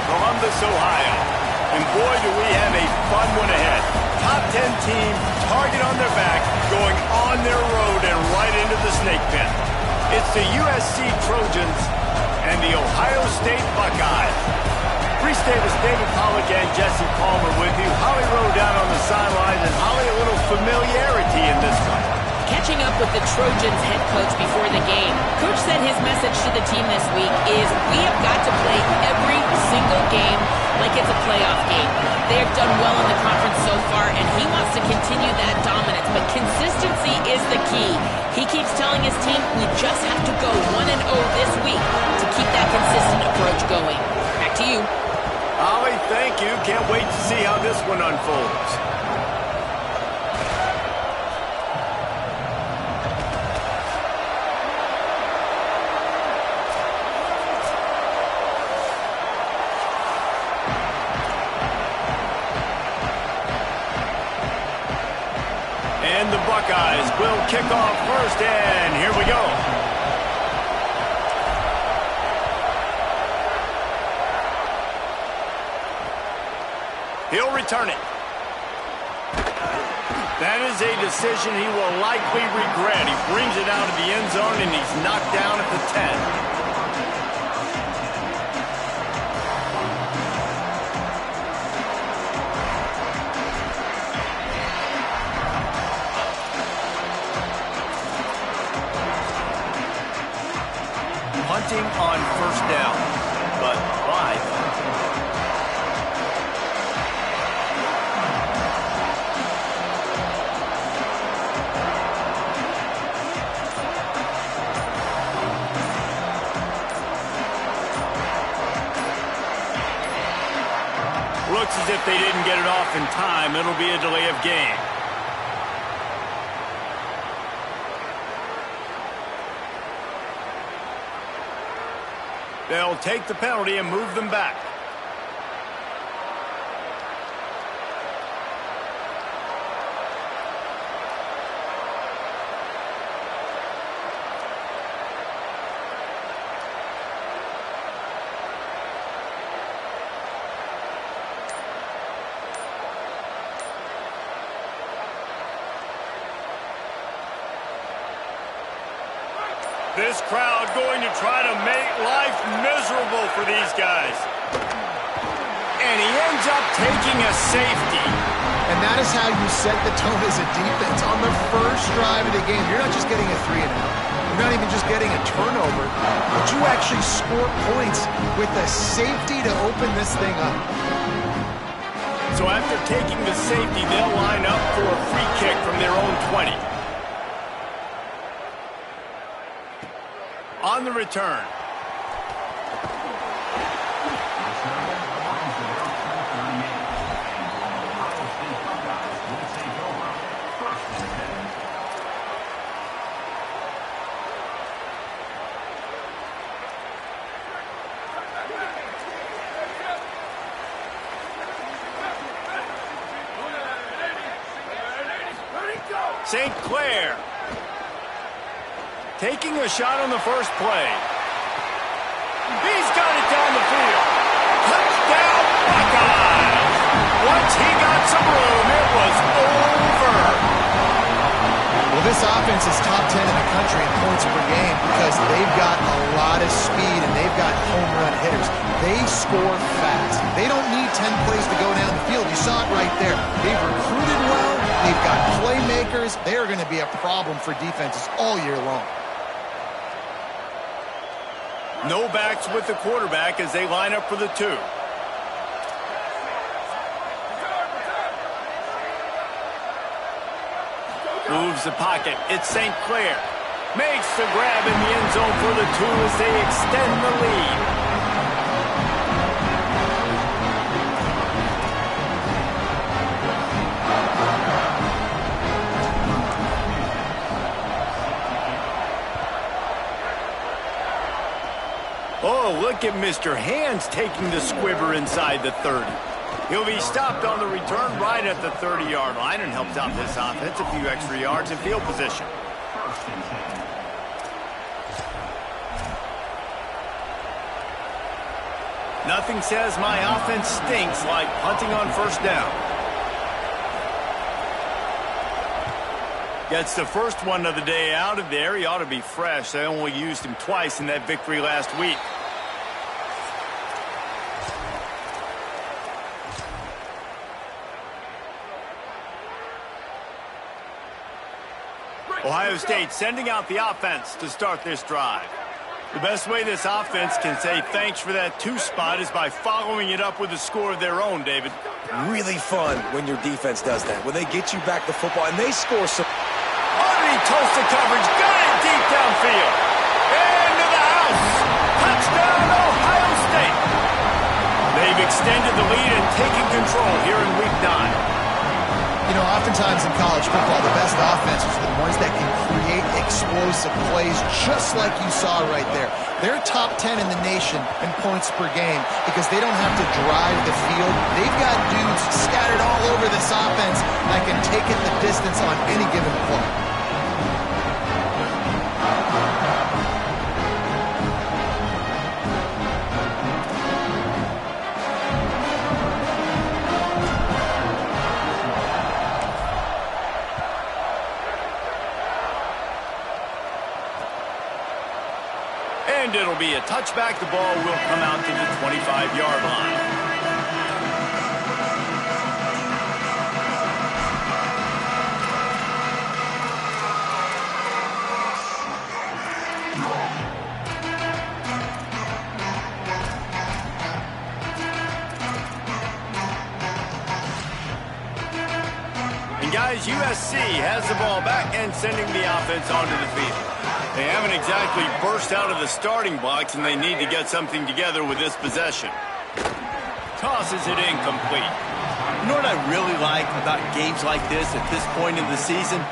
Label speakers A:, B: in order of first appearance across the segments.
A: Columbus, Ohio. And boy, do we have a fun one ahead. Top 10 team, target on their back, going on their road and right into the snake pit. It's the USC Trojans and the Ohio State Buckeyes. Reese Davis, David Pollack, and Jesse Palmer with you. Holly Rowe down on the sidelines, and Holly, a little familiarity in this one.
B: Catching up with the Trojans head coach before the game, Coach said his message to the team this week is we have got to play every single game like it's a playoff game. They have done well in the conference so far, and he wants to continue that dominance, but consistency is the key. He keeps telling his team we just have to go 1-0 this week to keep that consistent approach going. Back to you.
A: Holly, thank you. Can't wait to see how this one unfolds. And the Buckeyes will kick off first, and here we go. He'll return it. That is a decision he will likely regret. He brings it out of the end zone, and he's knocked down at the 10. Punting on first down, but why? Looks as if they didn't get it off in time. It'll be a delay of game. They'll take the penalty and move them back. This crowd going to try to make life miserable for these guys. And he ends up taking a safety.
C: And that is how you set the tone as a defense. On the first drive of the game, you're not just getting a 3-and-out. You're not even just getting a turnover, but you actually score points with a safety to open this thing up.
A: So after taking the safety, they'll line up for a free kick from their own 20. On the return. St. Clair taking a shot on the first play. He's got it down the field. Touchdown, Buckeyes! Once he got some room, it was over.
C: Well, this offense is top 10 in the country in points per game because they've got a lot of speed and they've got home run hitters. They score fast. They don't need 10 plays to go down the field. You saw it right there. They've recruited well. They've got playmakers. They are going to be a problem for defenses all year long.
A: No backs with the quarterback as they line up for the 2. Moves the pocket. It's St. Clair. Makes the grab in the end zone for the 2 as they extend the lead. Oh, look at Mr. Hands taking the squibber inside the 30. He'll be stopped on the return right at the 30-yard line and helps out this offense a few extra yards in field position. Nothing says my offense stinks like punting on first down. Gets the first one of the day out of there. He ought to be fresh. They only used him twice in that victory last week. Ohio State sending out the offense to start this drive. The best way this offense can say thanks for that 2 spot is by following it up with a score of their own, David.
D: Really fun when your defense does that, when they get you back the football and they score some.
A: Underneath toasted coverage, got it deep downfield. Into the house. Touchdown, Ohio State. They've extended the lead and taken control here in Week 9.
C: You know, oftentimes in college football, the best offenses are the ones that can create explosive plays, just like you saw right there. They're top 10 in the nation in points per game because they don't have to drive the field. They've got dudes scattered all over this offense that can take it the distance on any given play.
A: And it'll be a touchback. The ball will come out to the 25-yard line. And guys, USC has the ball back and sending the offense onto the field. They haven't exactly burst out of the starting blocks, and they need to get something together with this possession. Tosses it incomplete.
E: You know what I really like about games like this at this point in the season?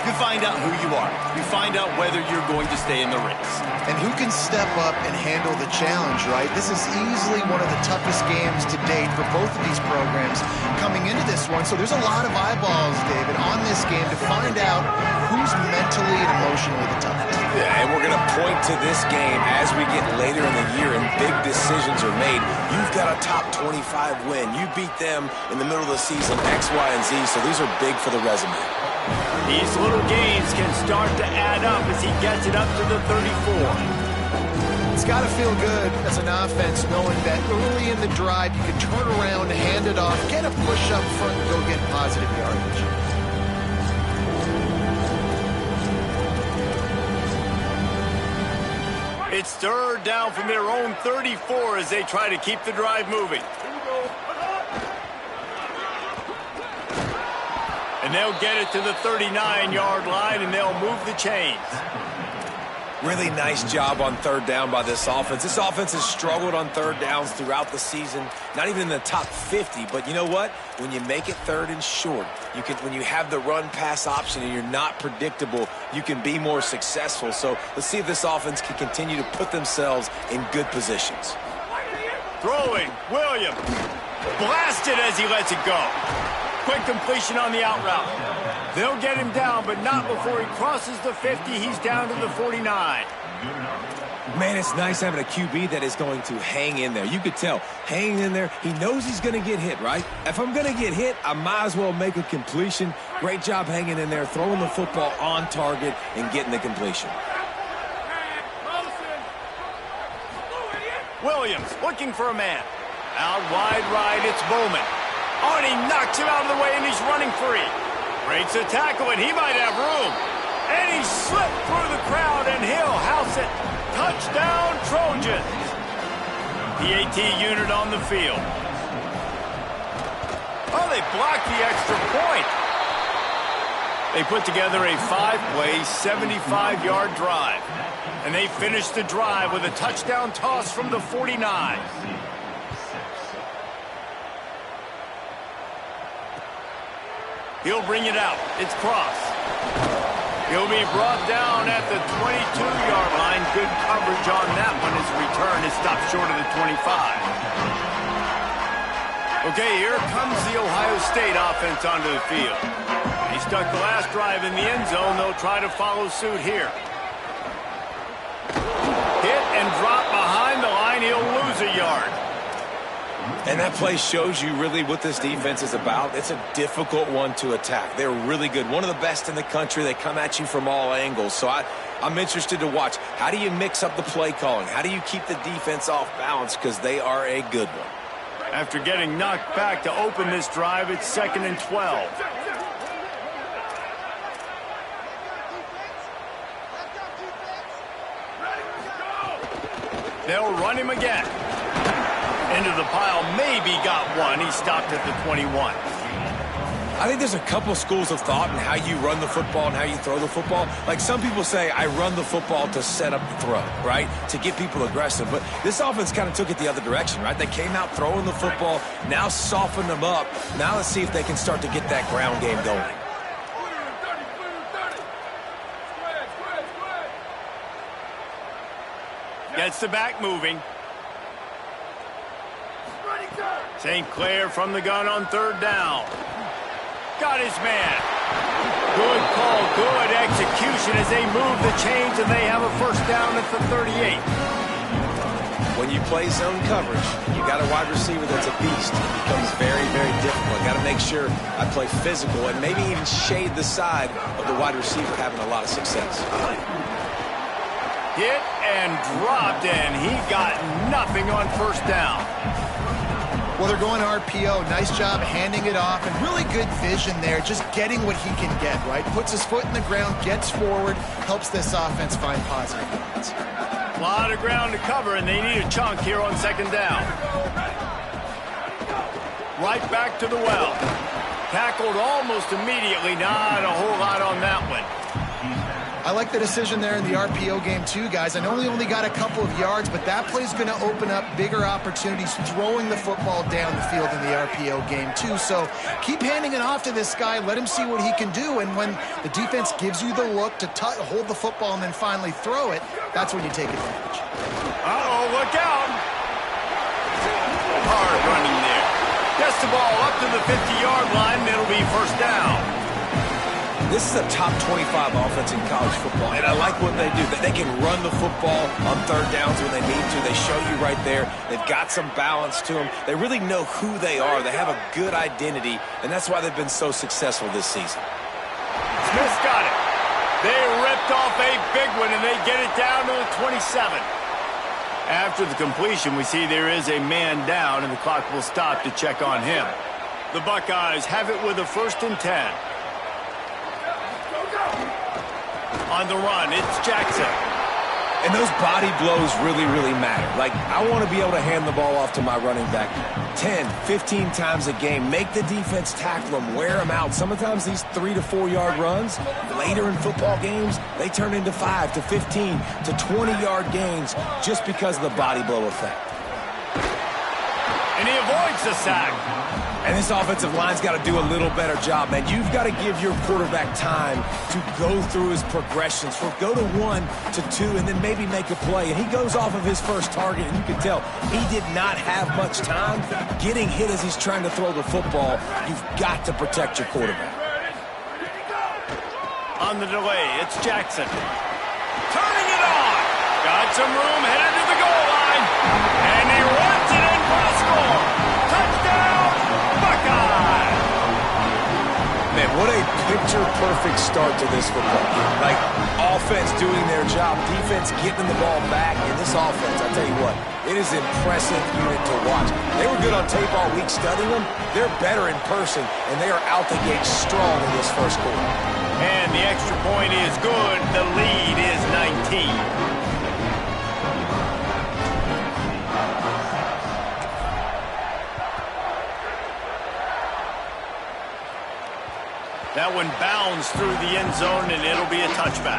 E: You find out who you are. You find out whether you're going to stay in the race.
C: And who can step up and handle the challenge, right? This is easily one of the toughest games to date for both of these programs coming into this one. So there's a lot of eyeballs, David, on this game to find out who's mentally and emotionally the toughest.
D: Yeah, and we're going to point to this game as we get later in the year and big decisions are made. You've got a top 25 win. You beat them in the middle of the season, X, Y, and Z, so these are big for the resume.
A: These little gains can start to add up as he gets it up to the 34.
C: It's got to feel good as an offense knowing that early in the drive you can turn around, hand it off, get a push up front, and go get positive yardage.
A: It's third down from their own 34 as they try to keep the drive moving. And they'll get it to the 39-yard line, and they'll move the chains.
D: Really nice job on third down by this offense. This offense has struggled on third downs throughout the season, not even in the top 50. But you know what? When you make it third and short, when you have the run-pass option and you're not predictable, you can be more successful. So let's see if this offense can continue to put themselves in good positions.
A: Throwing, Williams. Blasted as he lets it go. Quick completion on the out route. They'll get him down, but not before he crosses the 50. He's down to the 49.
D: Man, it's nice having a QB that is going to hang in there. You could tell, hanging in there, he knows he's going to get hit, right? If I'm going to get hit, I might as well make a completion. Great job hanging in there, throwing the football on target and getting the completion.
A: Williams looking for a man. Out wide right, it's Bowman. Oh, and he knocks him out of the way, and he's running free. Breaks a tackle, and he might have room. And he slipped through the crowd, and he'll house it. Touchdown, Trojans. PAT unit on the field. Oh, they blocked the extra point. They put together a 5-play, 75-yard drive. And they finished the drive with a touchdown toss from the 49. He'll bring it out. It's Cross. He'll be brought down at the 22-yard line. Good coverage on that one. His return is stopped short of the 25. Okay, here comes the Ohio State offense onto the field. He stuck the last drive in the end zone. They'll try to follow suit here. Hit and drop behind the line. He'll lose a yard.
D: And that play shows you really what this defense is about. It's a difficult one to attack. They're really good. One of the best in the country. They come at you from all angles. So I'm interested to watch. How do you mix up the play calling? How do you keep the defense off balance? Because they are a good one.
A: After getting knocked back to open this drive, it's 2nd and 12. They'll run him again. Into the pile, maybe got one. He stopped at the 21.
D: I think there's a couple schools of thought in how you run the football and how you throw the football. Like some people say, I run the football to set up the throw, right? To get people aggressive. But this offense kind of took it the other direction, right? They came out throwing the football, now softened them up. Now let's see if they can start to get that ground game going.
A: Gets the back moving. St. Clair from the gun on 3rd down. Got his man. Good call, good execution as they move the chains, and they have a 1st down at the 38.
D: When you play zone coverage, you got a wide receiver that's a beast. It becomes very, very difficult. Got to make sure I play physical and maybe even shade the side of the wide receiver having a lot of success.
A: Hit and dropped, and he got nothing on 1st down.
C: Well, they're going RPO. Nice job handing it off, and really good vision there, just getting what he can get, right? Puts his foot in the ground, gets forward, helps this offense find positive moments.
A: A lot of ground to cover, and they need a chunk here on 2nd down. Right back to the well. Tackled almost immediately. Not a whole lot on that one.
C: I like the decision there in the RPO game too, guys. I know he only got a couple of yards, but that play's going to open up bigger opportunities throwing the football down the field in the RPO game too. So keep handing it off to this guy. Let him see what he can do. And when the defense gives you the look to hold the football and then finally throw it, that's when you take advantage.
A: Uh-oh, look out. Hard running there. Gets the ball up to the 50-yard line, and it'll be 1st down.
D: This is a top 25 offense in college football, and I like what they do. They can run the football on 3rd downs when they need to. They show you right there. They've got some balance to them. They really know who they are. They have a good identity, and that's why they've been so successful this season.
A: Smith's got it. They ripped off a big one, and they get it down to the 27. After the completion, we see there is a man down, and the clock will stop to check on him. The Buckeyes have it with a 1st and 10. On the run, it's Jackson.
D: And those body blows really, really matter. Like, I want to be able to hand the ball off to my running back 10, 15 times a game. Make the defense tackle them, wear them out. Sometimes these 3 to 4 yard runs, later in football games, they turn into 5 to 15 to 20-yard gains just because of the body blow effect.
A: And he avoids the sack.
D: And this offensive line's got to do a little better job, man. You've got to give your quarterback time to go through his progressions. So go to 1 to 2 and then maybe make a play. And he goes off of his first target, and you can tell he did not have much time getting hit as he's trying to throw the football. You've got to protect your quarterback.
A: On the delay, it's Jackson. Turning it on. Got some room, headed to the goal line. And he runs it in for a score. Touchdown, Buckeyes.
D: Man, what a picture-perfect start to this football game. Like, offense doing their job, defense getting the ball back, and this offense, I tell you what, it is an impressive unit to watch. They were good on tape all week studying them. They're better in person, and they are out the gate strong in this first quarter.
A: And the extra point is good. The lead is 19. That one bounds through the end zone, and it'll be a touchback.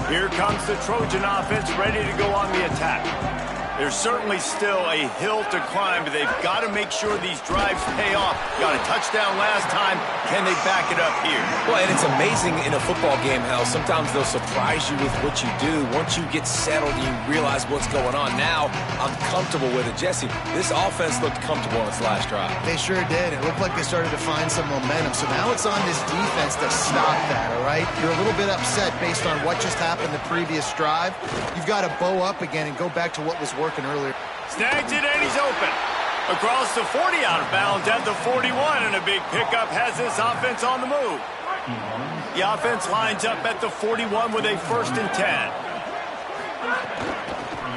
A: Here comes the Trojan offense ready to go on the attack. There's certainly still a hill to climb, but they've got to make sure these drives pay off. Got a touchdown last time. Can they back it up here?
D: Well, and it's amazing in a football game how sometimes they'll surprise you with what you do. Once you get settled, you realize what's going on. Now, I'm comfortable with it. Jesse, this offense looked comfortable on its last drive.
C: They sure did. It looked like they started to find some momentum. So now it's on this defense to stop that, all right? You're a little bit upset based on what just happened the previous drive. You've got to bow up again and go back to what was working earlier.
A: Snags it and he's open. Across the 40, out of bounds at the 41, and a big pickup has this offense on the move. The offense lines up at the 41 with a 1st and 10.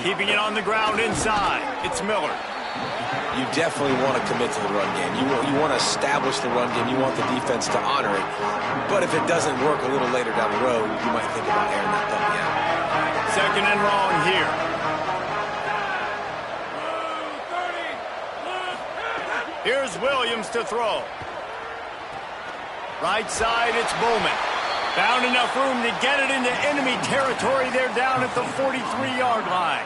A: Keeping it on the ground inside. It's Miller.
D: You definitely want to commit to the run game. You want to establish the run game. You want the defense to honor it. But if it doesn't work a little later down the road, you might think about airing that puppy out.
A: 2nd and long here. Here's Williams to throw. Right side, it's Bowman. Found enough room to get it into enemy territory. They're down at the 43-yard line.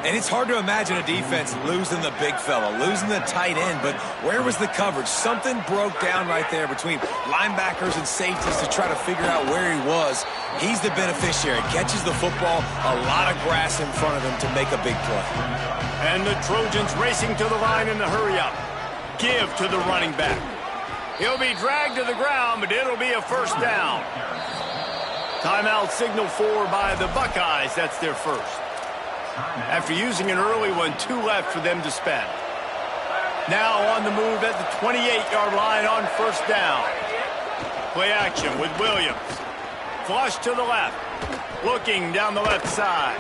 D: And it's hard to imagine a defense losing the big fella, losing the tight end, but where was the coverage? Something broke down right there between linebackers and safeties to try to figure out where he was. He's the beneficiary. Catches the football, a lot of grass in front of him to make a big play.
A: And the Trojans racing to the line in the hurry-up. Give to the running back. He'll be dragged to the ground, but it'll be a 1st down. Timeout signal for by the Buckeyes. That's their 1st. After using an early one, 2 left for them to spend. Now on the move at the 28-yard line on 1st down. Play action with Williams. Flush to the left. Looking down the left side.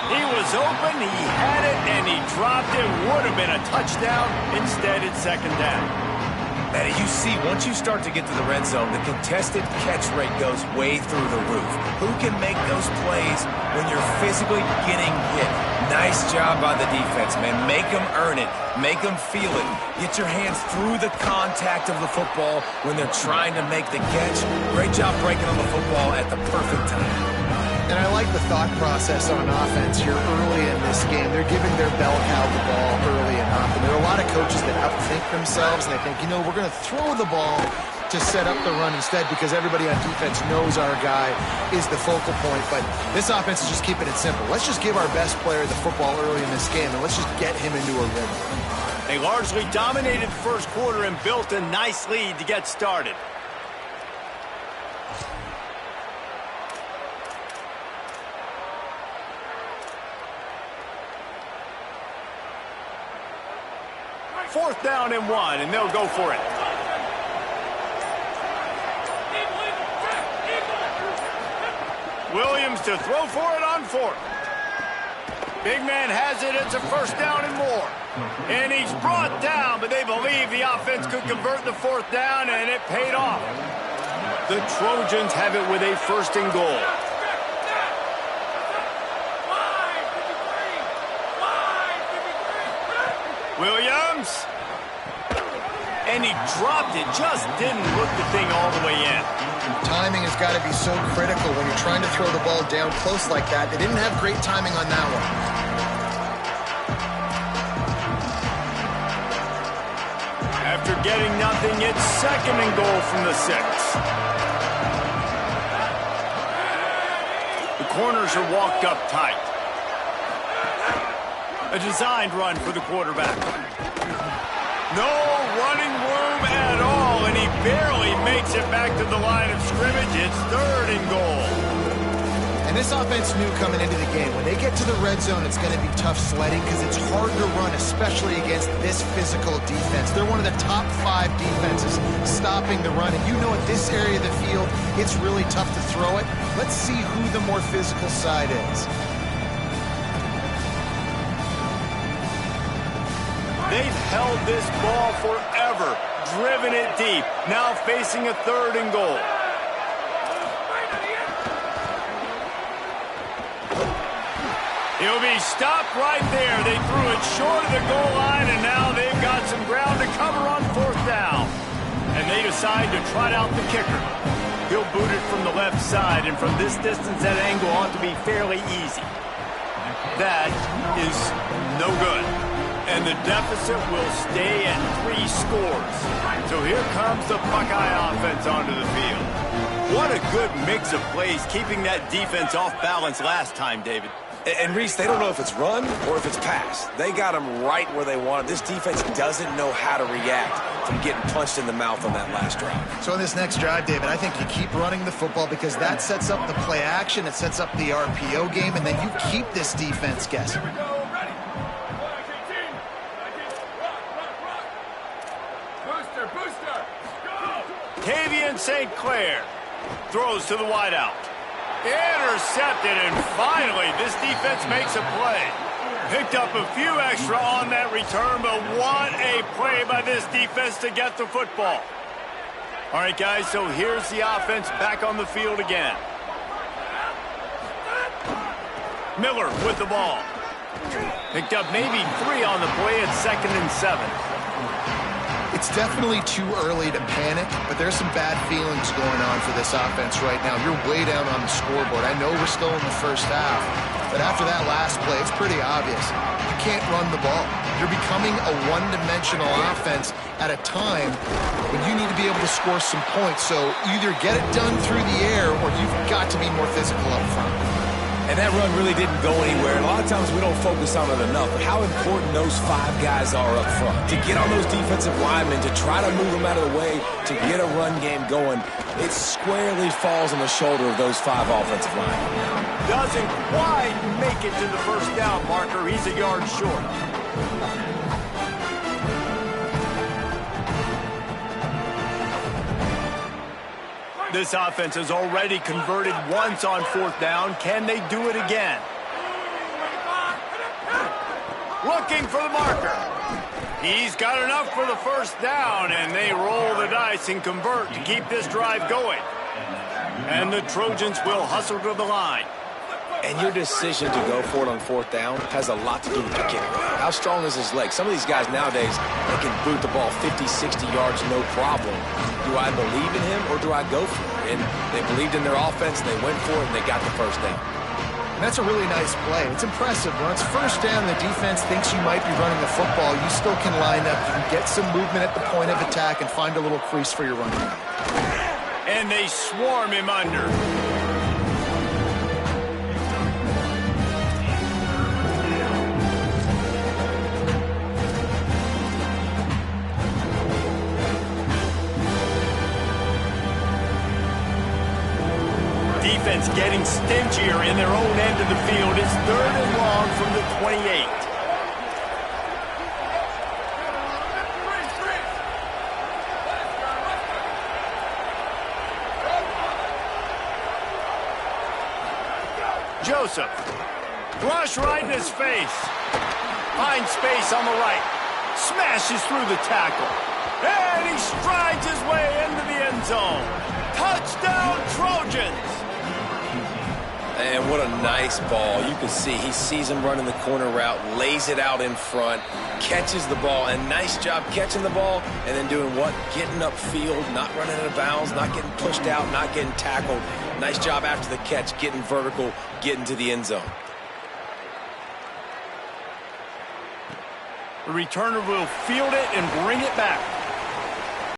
A: He was open, he had it, and he dropped it. Would have been a touchdown. Instead, it's 2nd down.
D: And you see, once you start to get to the red zone, the contested catch rate goes way through the roof. Who can make those plays when you're physically getting hit? Nice job by the defense, man. Make them earn it. Make them feel it. Get your hands through the contact of the football when they're trying to make the catch. Great job breaking on the football at the perfect time.
C: And I like the thought process on offense here early in this game. They're giving their bell cow the ball early enough. And there are a lot of coaches that outthink themselves, and they think, you know, we're going to throw the ball to set up the run instead because everybody on defense knows our guy is the focal point. But this offense is just keeping it simple. Let's just give our best player the football early in this game, and let's just get him into a rhythm.
A: They largely dominated the 1st quarter and built a nice lead to get started. Fourth down and 1, and they'll go for it. Williams to throw for it on 4th. Big man has it. It's a 1st down and more. And he's brought down, but they believe the offense could convert the 4th down, and it paid off. The Trojans have it with a 1st and goal. Williams. And he dropped it. Just didn't look the thing all the way in.
C: Timing has got to be so critical when you're trying to throw the ball down close like that. They didn't have great timing on that one.
A: After getting nothing, it's 2nd and goal from the 6. The corners are walked up tight. A designed run for the quarterback. No running room at all, and he barely makes it back to the line of scrimmage. It's 3rd and goal.
C: And this offense knew coming into the game, when they get to the red zone, it's going to be tough sledding because it's hard to run, especially against this physical defense. They're one of the top 5 defenses stopping the run. And you know at this area of the field, it's really tough to throw it. Let's see who the more physical side is.
A: They've held this ball forever, driven it deep, now facing a 3rd and goal. He'll be stopped right there. They threw it short of the goal line, and now they've got some ground to cover on 4th down. And they decide to trot out the kicker. He'll boot it from the left side, and from this distance, that angle ought to be fairly easy. That is no good. And the deficit will stay at 3 scores. So here comes the Buckeye offense onto the field. What a good mix of plays, keeping that defense off balance last time, David.
D: And Reese, they don't know if it's run or if it's pass. They got them right where they want it. This defense doesn't know how to react from getting punched in the mouth on that last drive.
C: So in this next drive, David, I think you keep running the football because that sets up the play action, it sets up the RPO game, and then you keep this defense guessing.
A: Tavian St. Clair throws to the wideout. Intercepted, and finally this defense makes a play. Picked up a few extra on that return, but what a play by this defense to get the football. All right, guys, so here's the offense back on the field again. Miller with the ball. Picked up maybe 3 on the play at 2nd and 7.
C: It's definitely too early to panic, but there's some bad feelings going on for this offense right now. You're way down on the scoreboard. I know we're still in the first half, but after that last play, it's pretty obvious. You can't run the ball. You're becoming a one-dimensional offense at a time when you need to be able to score some points. So either get it done through the air or you've got to be more physical up front.
D: And that run really didn't go anywhere. And a lot of times we don't focus on it enough, but how important those 5 guys are up front. To get on those defensive linemen, to try to move them out of the way, to get a run game going, it squarely falls on the shoulder of those 5 offensive linemen.
A: Doesn't quite make it to the first down marker. He's a yard short. This offense has already converted once on 4th down. Can they do it again? Looking for the marker. He's got enough for the first down, and they roll the dice and convert to keep this drive going. And the Trojans will hustle to the line.
D: And your decision to go for it on 4th down has a lot to do with your kicker. How strong is his leg? Some of these guys nowadays, they can boot the ball 50, 60 yards, no problem. Do I believe in him or do I go for it? And they believed in their offense, they went for it, and they got the first down.
C: And that's a really nice play. It's impressive. When it's first down, the defense thinks you might be running the football. You still can line up. You can get some movement at the point of attack and find a little crease for your running back.
A: And they swarm him under. Defense getting stingier in their own end of the field. It's 3rd and long from the 28. Joseph. Rush right in his face. Finds space on the right. Smashes through the tackle. And he strides his way into the end zone. Touchdown, Trojans!
D: And what a nice ball. You can see he sees him running the corner route, lays it out in front, catches the ball, and nice job catching the ball and then doing what? Getting upfield, not running out of bounds, not getting pushed out, not getting tackled. Nice job after the catch, getting vertical, getting to the end zone.
A: The returner will field it and bring it back.